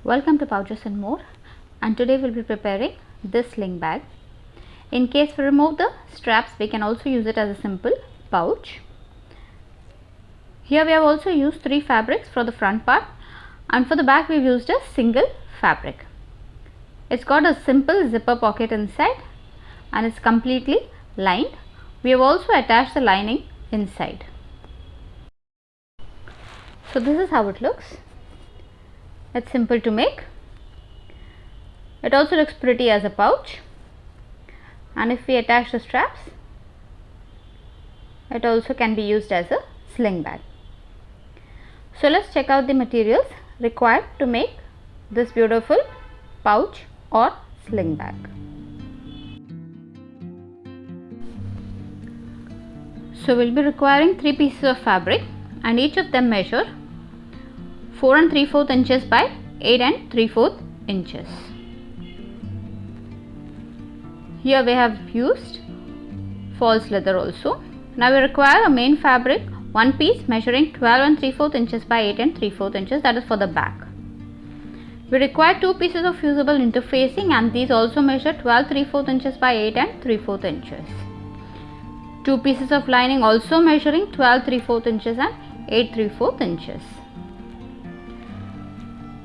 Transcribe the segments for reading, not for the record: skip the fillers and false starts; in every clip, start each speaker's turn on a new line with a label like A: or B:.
A: Welcome to Pouches and More, and today we'll be preparing this sling bag. In case we remove the straps, we can also use it as a simple pouch. Here we have also used 3 fabrics for the front part, and for the back we've used a single fabric. It's got a simple zipper pocket inside and it's completely lined. We have also attached the lining inside. So this is how it looks. It's simple to make. It also looks pretty as a pouch, and if we attach the straps, it also can be used as a sling bag. So let's check out the materials required to make this beautiful pouch or sling bag. So we'll be requiring 3 pieces of fabric, and each of them measure 4 3/4 inches by 8 3/4 inches. Here we have used false leather also. Now we require a main fabric, one piece measuring 12 3/4 inches by 8 3/4 inches, that is for the back. We require 2 pieces of fusible interfacing, and these also measure 12 3/4 inches by 8 3/4 inches. 2 pieces of lining also measuring 12 3/4 inches and 8 3/4 inches.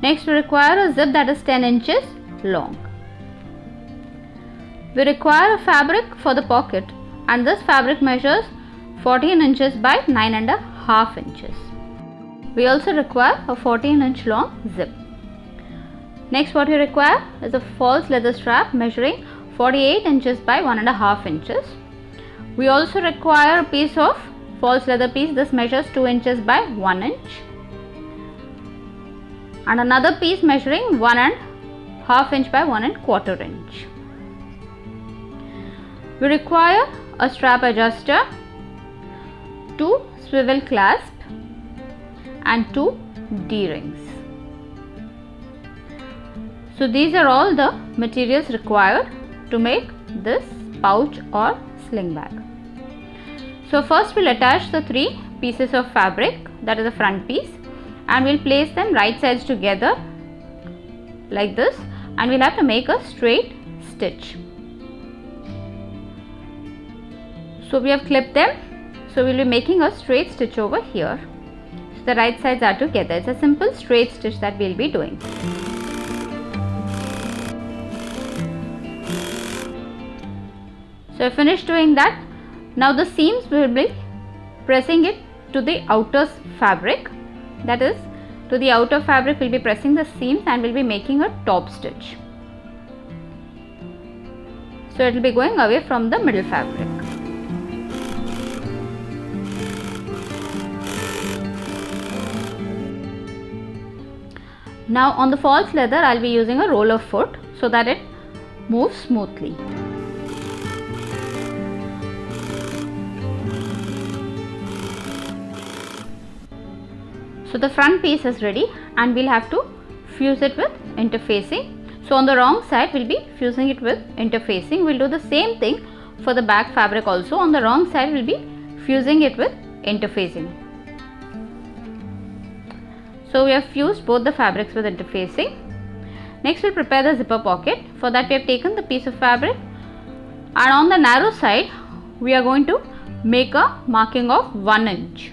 A: Next we require a zip that is 10 inches long. We require a fabric for the pocket, and this fabric measures 14 inches by 9.5 inches. We also require a 14-inch long zip. Next what we require is a false leather strap measuring 48 inches by 1.5 inches. We also require a piece of false leather piece. This measures 2 inches by 1 inch. And another piece measuring 1.5 inch by 1.25 inch. We require a strap adjuster, 2 swivel clasps and 2 D-rings. So these are all the materials required to make this pouch or sling bag. So first we'll attach the 3 pieces of fabric, that is the front piece, and we'll place them right sides together like this, and we'll have to make a straight stitch. So we have clipped them, so we'll be making a straight stitch over here. So the right sides are together. It's a simple straight stitch that we'll be doing. So I finished doing that. Now the seams, we will be pressing it to the outer fabric. That is, to the outer fabric we'll be pressing the seams and we'll be making a top stitch. So it will be going away from the middle fabric. Now on the false leather I'll be using a roller foot so that it moves smoothly. So the front piece is ready, and we'll have to fuse it with interfacing. So on the wrong side we'll be fusing it with interfacing. We'll do the same thing for the back fabric also. On the wrong side we'll be fusing it with interfacing. So we have fused both the fabrics with interfacing. Next we'll prepare the zipper pocket. For that we have taken the piece of fabric, and on the narrow side we are going to make a marking of 1 inch.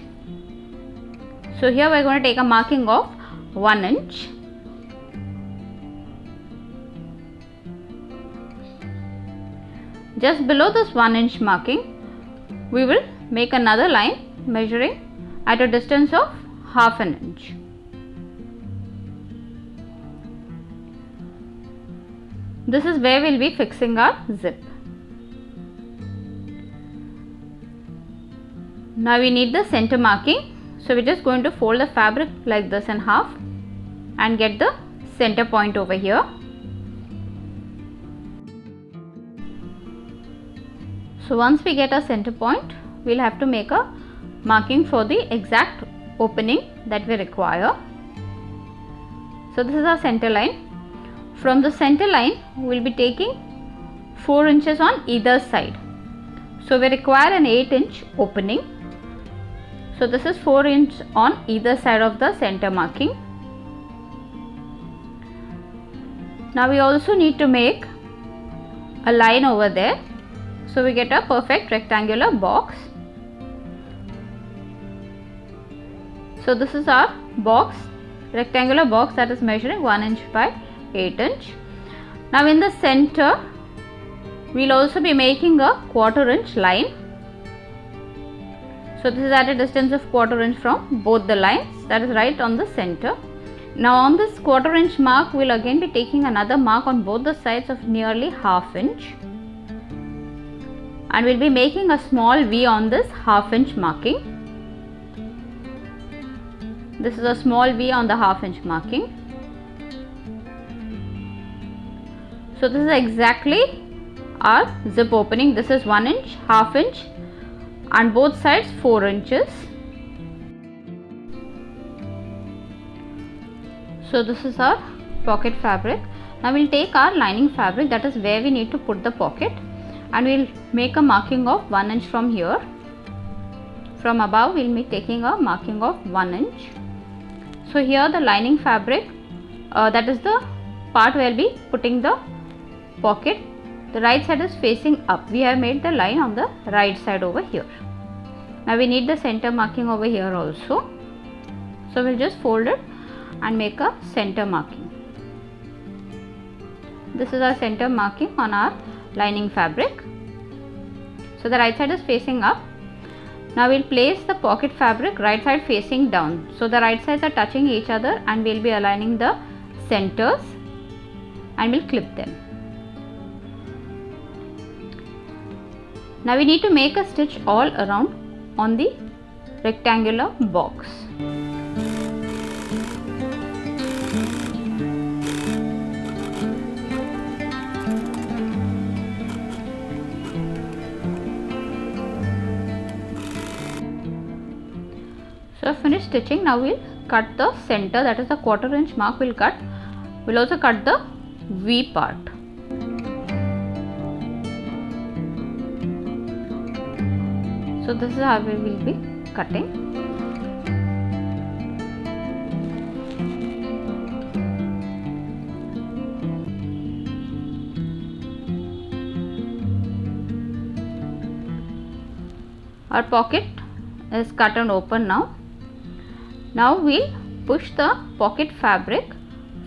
A: So here we are going to take a marking of 1 inch. Just below this 1 inch marking, we will make another line measuring at a distance of half an inch. This is where we will be fixing our zip. Now we need the center marking. So we're just going to fold the fabric like this in half and get the center point over here. So once we get our center point, we'll have to make a marking for the exact opening that we require. So this is our center line. From the center line, we'll be taking 4 inches on either side. So we require an 8-inch opening. So this is 4 inch on either side of the center marking. Now we also need to make a line over there, so we get a perfect rectangular box. So this is our box, rectangular box, that is measuring 1 inch by 8 inch. Now in the center we'll also be making a 1/4 inch line. So this is at a distance of 1/4 inch from both the lines, that is right on the center. Now on this 1/4 inch mark we'll again be taking another mark on both the sides of nearly 1/2 inch, and we'll be making a small V on this 1/2 inch marking. This is a small V on the 1/2 inch marking. So this is exactly our zip opening. This is 1 inch, 1/2 inch, and both sides 4 inches. So this is our pocket fabric. Now we'll take our lining fabric, that is where we need to put the pocket, and we'll make a marking of 1 inch from here. From above we'll be taking a marking of 1 inch. So here the lining fabric, that is the part where we'll be putting the pocket. The right side is facing up. We have made the line on the right side over here. Now we need the center marking over here also. So we'll just fold it and make a center marking. This is our center marking on our lining fabric. So the right side is facing up. Now we'll place the pocket fabric right side facing down. So the right sides are touching each other, and we'll be aligning the centers and we'll clip them. Now we need to make a stitch all around on the rectangular box. So finish stitching. Now we'll cut the center, that is the 1/4 inch mark we'll cut. We'll also cut the V part. So this is how we will be cutting. Our pocket is cut and open now. Now we'll push the pocket fabric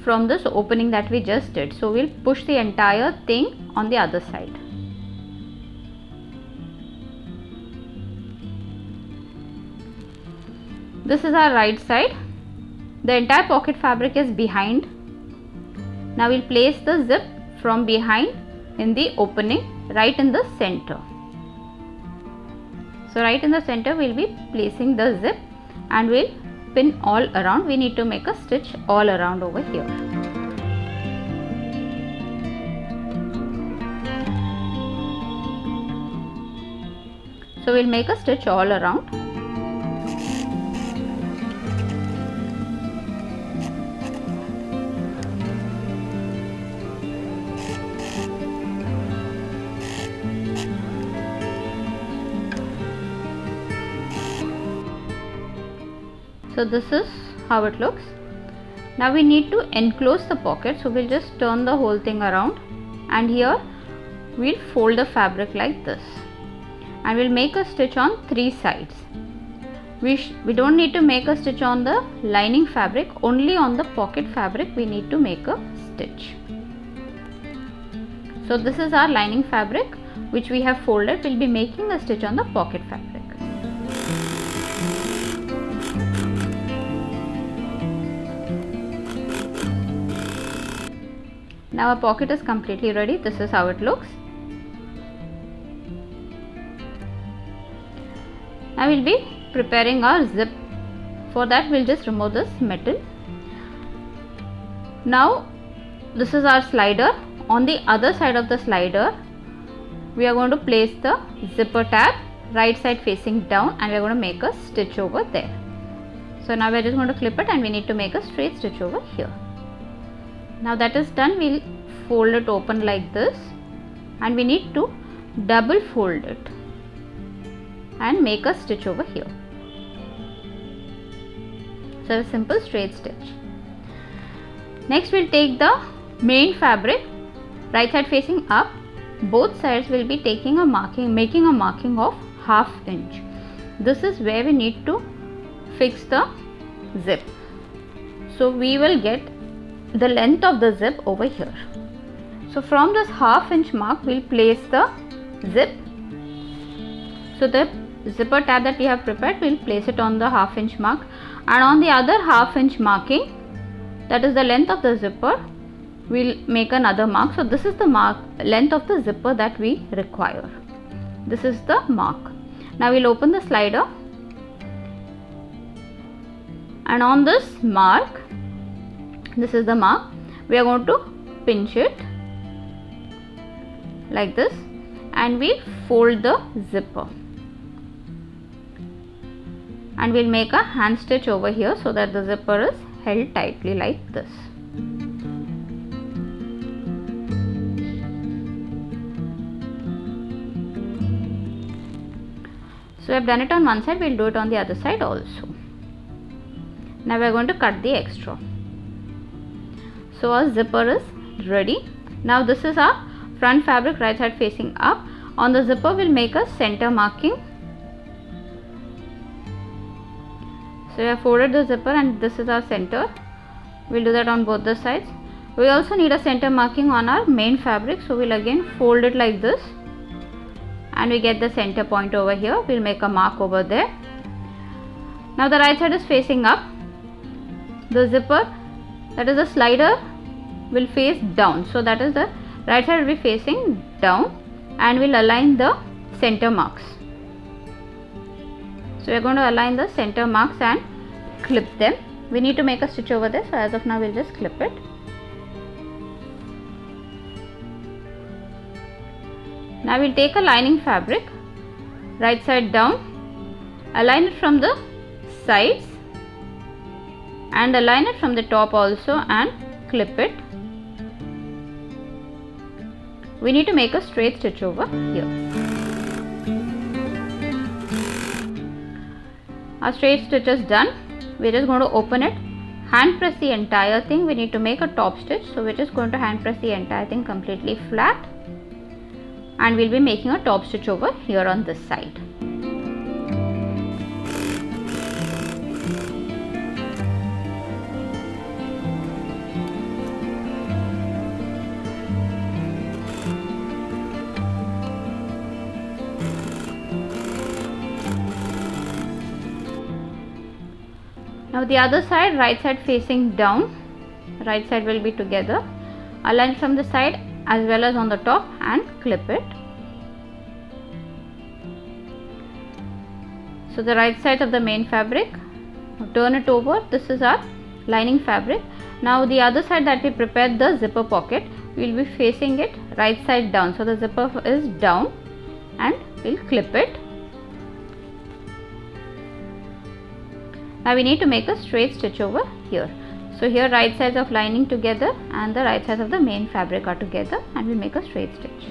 A: from this opening that we just did. So we'll push the entire thing on the other side. This is our right side. The entire pocket fabric is behind. Now we'll place the zip from behind in the opening right in the center. So right in the center we'll be placing the zip, and we'll pin all around. We need to make a stitch all around over here. So we'll make a stitch all around. So this is how it looks. Now we need to enclose the pocket, so we'll just turn the whole thing around, and here we'll fold the fabric like this, and we'll make a stitch on 3 sides. We don't need to make a stitch on the lining fabric, only on the pocket fabric we need to make a stitch. So this is our lining fabric which we have folded. We'll be making a stitch on the pocket fabric. Now our pocket is completely ready. This is how it looks. Now we'll be preparing our zip. For that we'll just remove this metal. Now this is our slider. On the other side of the slider we are going to place the zipper tab right side facing down, and we are going to make a stitch over there. So now we are just going to clip it, and we need to make a straight stitch over here. Now that is done, we'll fold it open like this, and we need to double fold it and make a stitch over here. So a simple straight stitch. Next we'll take the main fabric, right side facing up, both sides will be taking a marking, making a marking of 1/2 inch. This is where we need to fix the zip. So we will get the length of the zip over here. So from this 1/2 inch mark, we'll place the zip. So the zipper tab that we have prepared, we'll place it on the 1/2 inch mark, and on the other 1/2 inch marking, that is the length of the zipper, we'll make another mark. So this is the length of the zipper that we require. This is the mark. Now we'll open the slider, and on this mark, this is the mark, we are going to pinch it like this, and we fold the zipper, and we'll make a hand stitch over here so that the zipper is held tightly like this. So we have done it on one side, we'll do it on the other side also. Now we are going to cut the extra. So our zipper is ready. Now this is our front fabric, right side facing up. On the zipper, we'll make a center marking. So we have folded the zipper, and this is our center. We'll do that on both the sides. We also need a center marking on our main fabric, so we'll again fold it like this, and we get the center point over here. We'll make a mark over there. Now the right side is facing up. The zipper, that is the slider, will face down. So that is the right side will be facing down, and we'll align the center marks. So we are going to align the center marks and clip them. We need to make a stitch over there, so as of now we'll just clip it. Now we'll take a lining fabric, right side down, align it from the sides and align it from the top also, and clip it. We need to make a straight stitch over here. Our straight stitch is done. We're just going to open it, hand press the entire thing. We need to make a top stitch, so we're just going to hand press the entire thing completely flat, and we'll be making a top stitch over here on this side. Now the other side, right side facing down, right side will be together. Align from the side as well as on the top and clip it. So the right side of the main fabric, turn it over. This is our lining fabric. Now the other side that we prepared, the zipper pocket, we will be facing it right side down. So the zipper is down, and we'll clip it. Now we need to make a straight stitch over here. So here right sides of lining together and the right sides of the main fabric are together, and we'll make a straight stitch.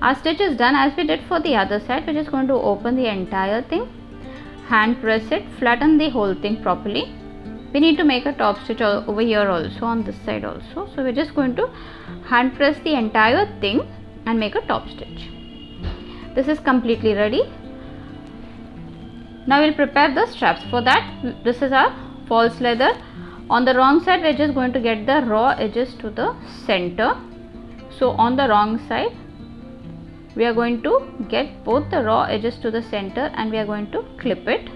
A: Our stitch is done as we did for the other side. We're just going to open the entire thing, hand press it, flatten the whole thing properly. We need to make a top stitch over here also, on this side also. So we're just going to hand press the entire thing and make a top stitch. This is completely ready. Now we'll prepare the straps. For that, this is our false leather. On the wrong side, we're just going to get the raw edges to the center. So on the wrong side, we are going to get both the raw edges to the center, and we are going to clip it.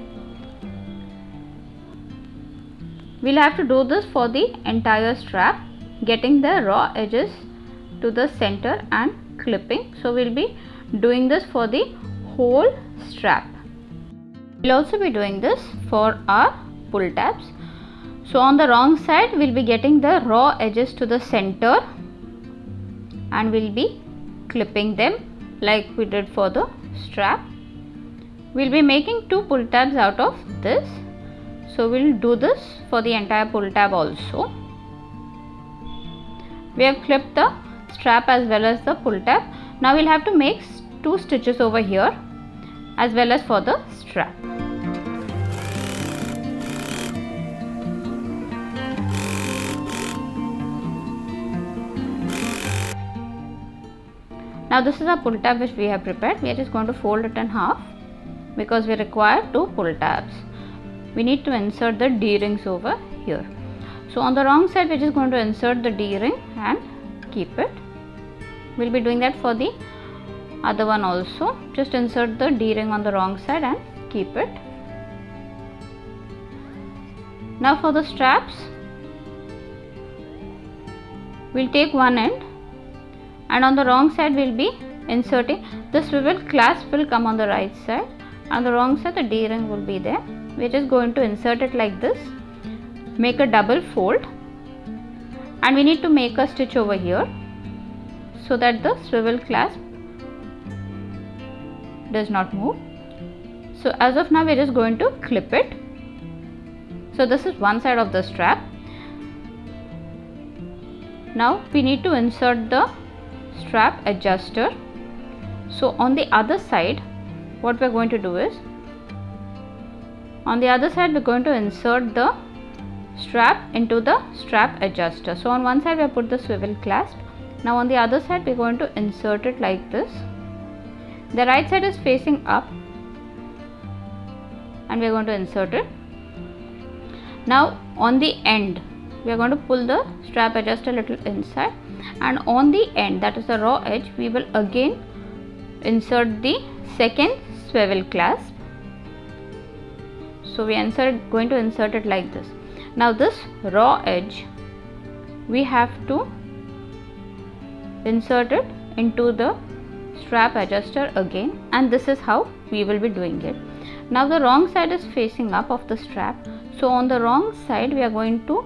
A: We'll have to do this for the entire strap, getting the raw edges to the center and clipping. So we'll be doing this for the whole strap. We'll also be doing this for our pull tabs. So on the wrong side, we'll be getting the raw edges to the center, and we'll be clipping them like we did for the strap. We'll be making 2 pull tabs out of this. So we'll do this for the entire pull tab also. We have clipped the strap as well as the pull tab. Now we'll have to make 2 stitches over here as well as for the strap. Now this is a pull tab which we have prepared. We are just going to fold it in half because we require 2 pull tabs. We need to insert the D-rings over here. So on the wrong side we are just going to insert the D-ring and keep it. We will be doing that for the other one also. Just insert the D-ring on the wrong side and keep it. Now for the straps, we will take one end and on the wrong side we will be inserting the swivel clasp will come on the right side. On the wrong side the D-ring will be there. We are just going to insert it like this, make a double fold, and we need to make a stitch over here so that the swivel clasp does not move. So as of now we are just going to clip it. So this is one side of the strap. Now we need to insert the strap adjuster. So on the other side what we are going to do is, on the other side we are going to insert the strap into the strap adjuster. So on one side we have put the swivel clasp. Now on the other side we are going to insert it like this. The right side is facing up and we are going to insert it. Now on the end we are going to pull the strap adjuster a little inside, and on the end, that is the raw edge, we will again insert the second swivel clasp. So we are going to insert it like this. Now this raw edge we have to insert it into the strap adjuster again, and this is how we will be doing it. Now the wrong side is facing up of the strap, so on the wrong side we are going to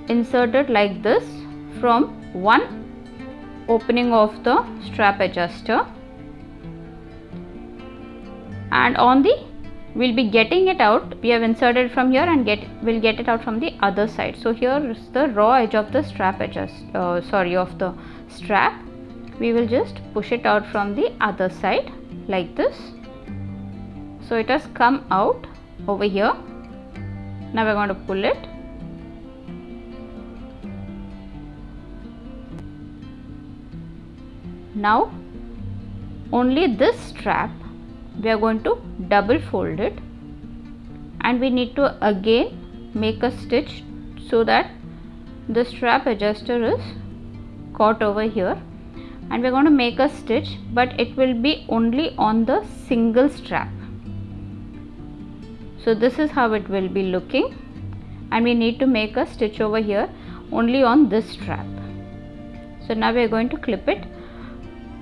A: insert it like this from one opening of the strap adjuster, and on the we will be getting it out. We have inserted from here and we'll get it out from the other side. So here is the raw edge of the strap of the strap. We will just push it out from the other side like this. So it has come out over here. Now we are going to pull it. Now only this strap we are going to double fold it, and we need to again make a stitch so that the strap adjuster is caught over here, and we are going to make a stitch, but it will be only on the single strap. So this is how it will be looking, and we need to make a stitch over here only on this strap. So now we are going to clip it,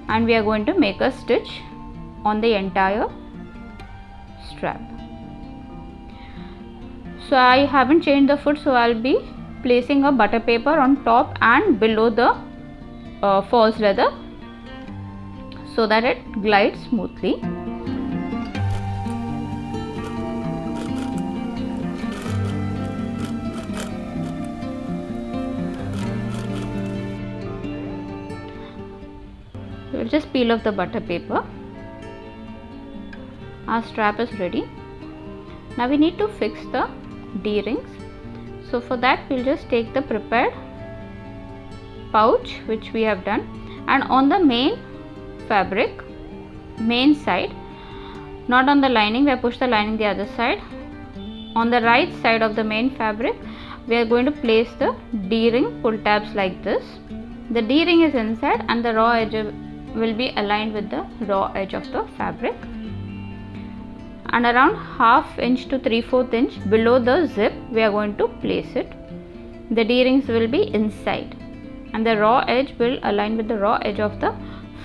A: and we are going to make a stitch on the entire strap. So I haven't changed the foot, so I'll be placing a butter paper on top and below the false leather so that it glides smoothly. We'll just peel off the butter paper. Our strap is ready. Now we need to fix the D-rings. So for that we'll just take the prepared pouch which we have done, and on the main fabric, main side, not on the lining, we have pushed the lining the other side. On the right side of the main fabric we are going to place the D-ring pull tabs like this. The D-ring is inside and the raw edge will be aligned with the raw edge of the fabric, and around 1/2 inch to 3/4 inch below the zip we are going to place it. The D-rings will be inside and the raw edge will align with the raw edge of the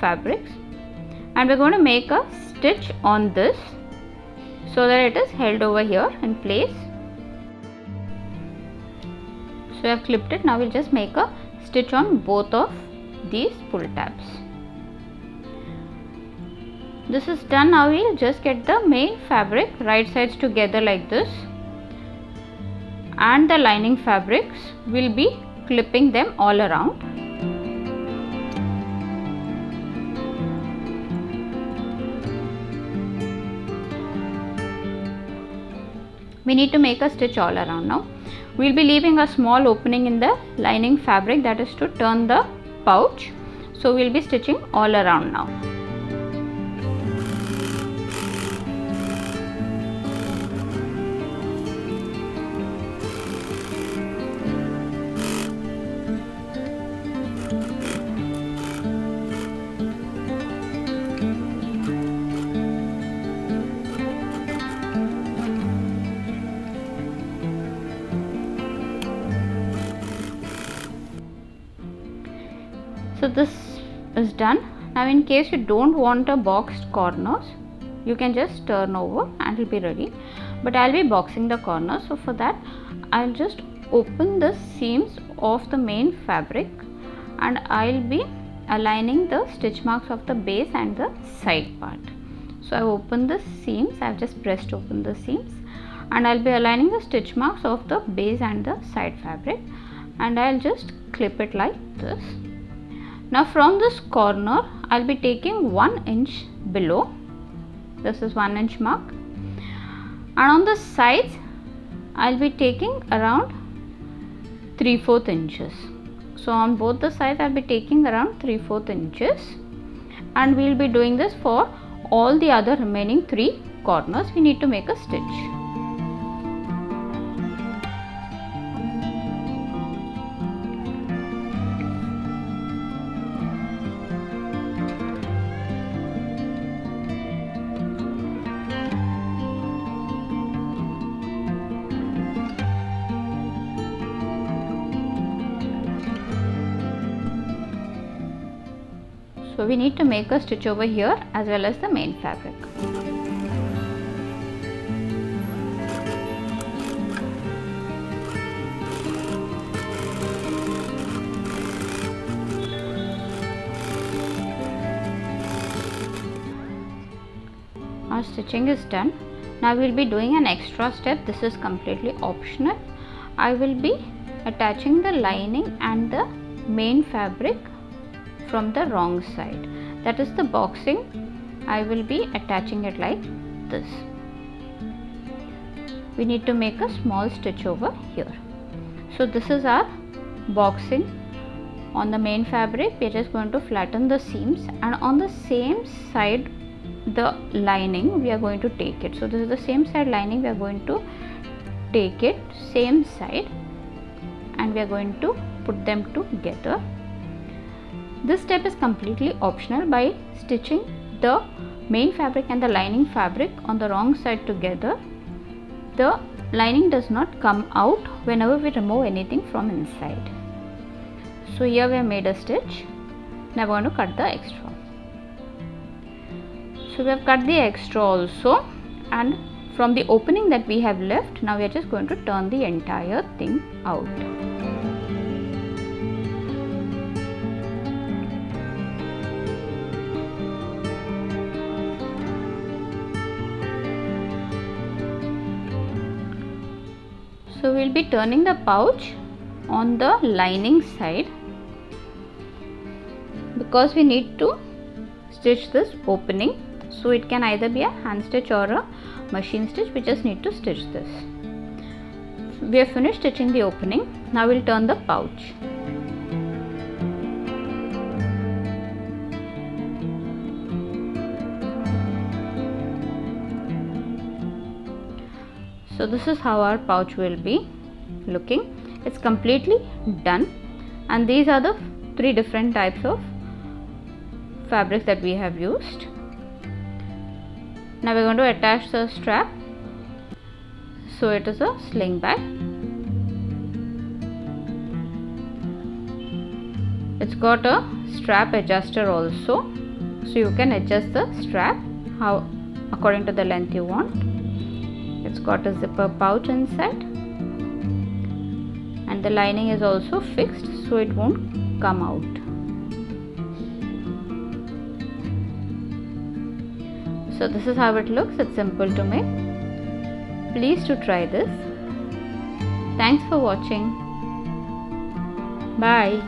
A: fabrics, and we are going to make a stitch on this so that it is held over here in place. So I have clipped it. Now we'll just make a stitch on both of these pull tabs. This is done. Now we'll just get the main fabric right sides together like this, and the lining fabrics will be clipping them all around. We need to make a stitch all around. Now we'll be leaving a small opening in the lining fabric, that is to turn the pouch. So we'll be stitching all around now. So this is done. Now in case you don't want a boxed corners, you can just turn over and it will be ready, but I'll be boxing the corners. So for that I'll just open the seams of the main fabric and I'll be aligning the stitch marks of the base and the side part. So I open the seams, I've just pressed open the seams, and I'll be aligning the stitch marks of the base and the side fabric, and I'll just clip it like this. Now from this corner I'll be taking 1 inch below, this is 1 inch mark, and on the sides I'll be taking around 3/4 inches. So on both the sides I'll be taking around 3/4 inches, and we'll be doing this for all the other remaining 3 corners. We need to make a stitch. So we need to make a stitch over here as well as the main fabric. Our stitching is done. Now we will be doing an extra step. This is completely optional. I will be attaching the lining and the main fabric from the wrong side, that is the boxing. I will be attaching it like this. We need to make a small stitch over here. So this is our boxing on the main fabric. We are just going to flatten the seams, and on the same side the lining we are going to take it. So this is the same side lining, we are going to take it same side, and we are going to put them together. This step is completely optional. By stitching the main fabric and the lining fabric on the wrong side together, the lining does not come out whenever we remove anything from inside. So here we have made a stitch. Now we are going to cut the extra. So we have cut the extra also, and from the opening that we have left, now we are just going to turn the entire thing out. So we will be turning the pouch on the lining side, because we need to stitch this opening. So it can either be a hand stitch or a machine stitch. We just need to stitch this. We have finished stitching the opening. Now we will turn the pouch. So this is how our pouch will be looking. It's completely done, and these are the 3 different types of fabrics that we have used. Now we are going to attach the strap. So it is a sling bag. It's got a strap adjuster also, so you can adjust the strap according to the length you want. It's got a zipper pouch inside, and the lining is also fixed so it won't come out. So this is how it looks. It's simple to make. Please to try this. Thanks for watching. Bye.